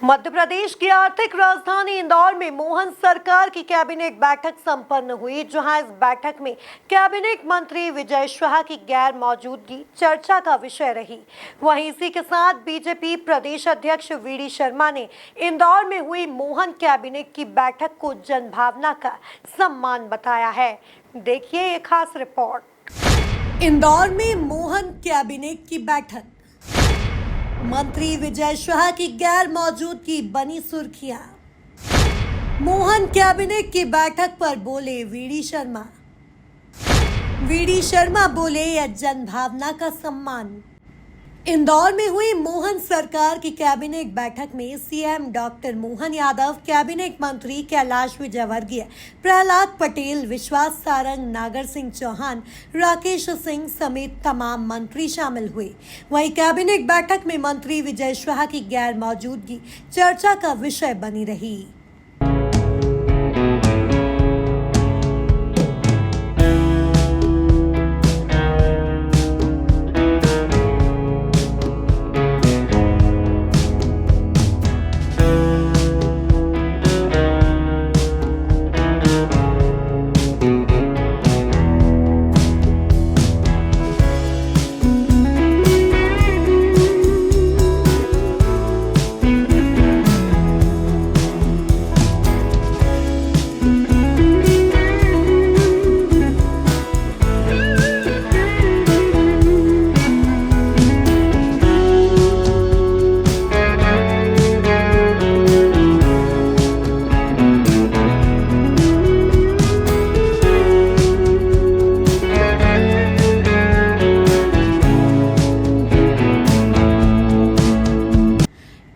मध्य प्रदेश की आर्थिक राजधानी इंदौर में मोहन सरकार की कैबिनेट बैठक संपन्न हुई, जहां इस बैठक में कैबिनेट मंत्री विजय शाह की गैर मौजूदगी चर्चा का विषय रही। वहीं इसी के साथ बीजेपी प्रदेश अध्यक्ष वीडी शर्मा ने इंदौर में हुई मोहन कैबिनेट की बैठक को जनभावना का सम्मान बताया है। देखिए ये खास रिपोर्ट। इंदौर में मोहन कैबिनेट की बैठक, मंत्री विजय शाह की गैर मौजूदगी बनी सुर्खियां। मोहन कैबिनेट की बैठक पर बोले वीडी शर्मा। वीडी शर्मा बोले यह जनभावना का सम्मान। इंदौर में हुई मोहन सरकार की कैबिनेट बैठक में CM doctor Mohan Yadav, cabinet मंत्री कैलाश विजयवर्गीय, प्रहलाद पटेल, विश्वास सारंग, नागर सिंह चौहान, राकेश सिंह समेत तमाम मंत्री शामिल हुए। वहीं कैबिनेट बैठक में मंत्री विजय शाह की गैर मौजूदगी चर्चा का विषय बनी रही।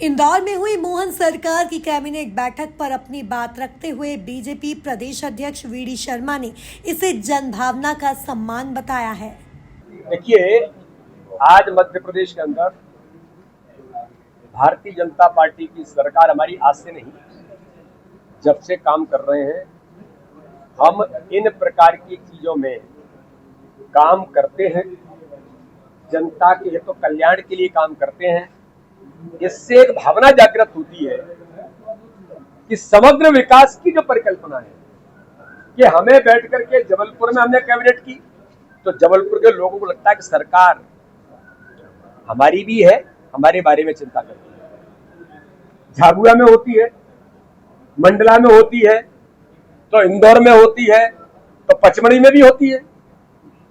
इंदौर में हुई मोहन सरकार की कैबिनेट बैठक पर अपनी बात रखते हुए बीजेपी प्रदेश अध्यक्ष वीडी शर्मा ने इसे जनभावना का सम्मान बताया है। देखिए, आज मध्य प्रदेश के अंदर भारतीय जनता पार्टी की सरकार हमारी आज से नहीं, जब से काम कर रहे हैं, हम इन प्रकार की चीजों में काम करते हैं, जनता के हित और कल्याण के लिए काम करते हैं। इससे एक भावना जागृत होती है कि समग्र विकास की जो परिकल्पना है कि हमें बैठ करके जबलपुर में हमने कैबिनेट की, तो जबलपुर के लोगों को लगता है कि सरकार हमारी भी है, हमारे बारे में चिंता करती है। झाबुआ में होती है, मंडला में होती है, तो इंदौर में होती है, तो पचमढ़ी में भी होती है।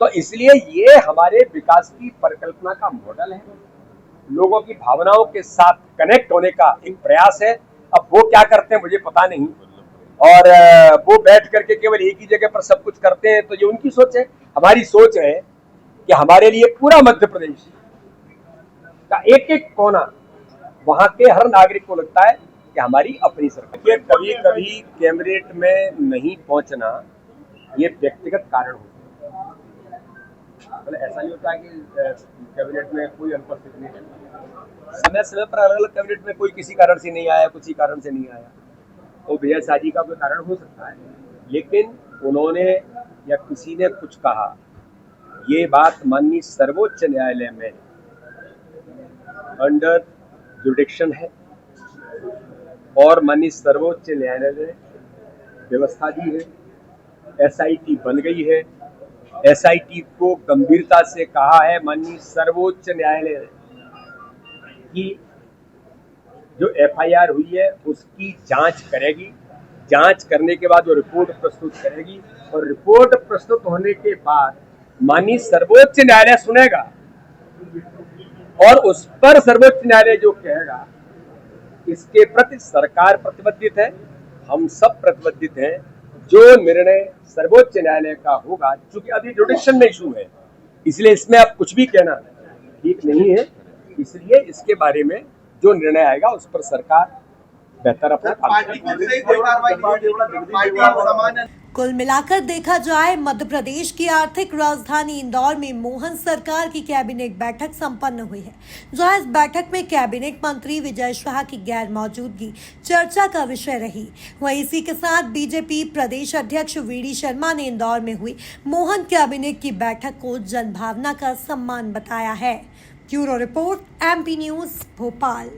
तो इसलिए ये हमारे विकास की परिकल्पना का मॉडल है, लोगों की भावनाओं के साथ कनेक्ट होने का एक प्रयास है। अब वो क्या करते हैं मुझे पता नहीं, और वो बैठ करके केवल एक ही जगह पर सब कुछ करते हैं, तो ये उनकी सोच है। हमारी सोच है कि हमारे लिए पूरा मध्य प्रदेश का एक एक कोना, वहां के हर नागरिक को लगता है कि हमारी अपनी सरकार। कभी कभी कैबिनेट में नहीं पहुंचना ये व्यक्तिगत कारण होता है, मतलब ऐसा नहीं होता है कि कैबिनेट में कोई अनुपस्थित नहीं है। समय समय पर अलग अलग कैबिनेट में कोई किसी कारण से नहीं आया, किसी कारण से नहीं आया, तो विजय शाह जी का कोई कारण हो सकता है, लेकिन उन्होंने या किसी ने कुछ कहा, ये बात माननीय सर्वोच्च न्यायालय में अंडर जुडिक्शन है और माननीय सर्वोच्च न्यायालय ने व्यवस्था दी है, एसआईटी बन गई है। एसआईटी को गंभीरता से कहा है माननीय सर्वोच्च न्यायालय की जो एफआईआर हुई है उसकी जांच करेगी। जांच करने के बाद वो रिपोर्ट प्रस्तुत करेगी और रिपोर्ट प्रस्तुत होने के बाद माननीय सर्वोच्च न्यायालय सुनेगा और उस पर सर्वोच्च न्यायालय जो कहेगा इसके प्रति सरकार प्रतिबद्ध है, हम सब प्रतिबद्ध हैं। जो निर्णय सर्वोच्च न्यायालय का होगा, चूंकि अभी जुडिक्शन में इशू है, इसलिए इसमें अब कुछ भी कहना ठीक नहीं है, इसलिए इसके बारे में जो निर्णय आएगा उस पर सरकार बेहतर अपना कुल मिलाकर देखा जाए, मध्य प्रदेश की आर्थिक राजधानी इंदौर में मोहन सरकार की कैबिनेट बैठक संपन्न हुई है, जहां इस बैठक में कैबिनेट मंत्री विजय शाह की गैर मौजूदगी चर्चा का विषय रही। वहीं इसी के साथ बीजेपी प्रदेश अध्यक्ष वीडी शर्मा ने इंदौर में हुई मोहन कैबिनेट की बैठक को जनभावना का सम्मान बताया है। Bureau report, MP news, Bhopal.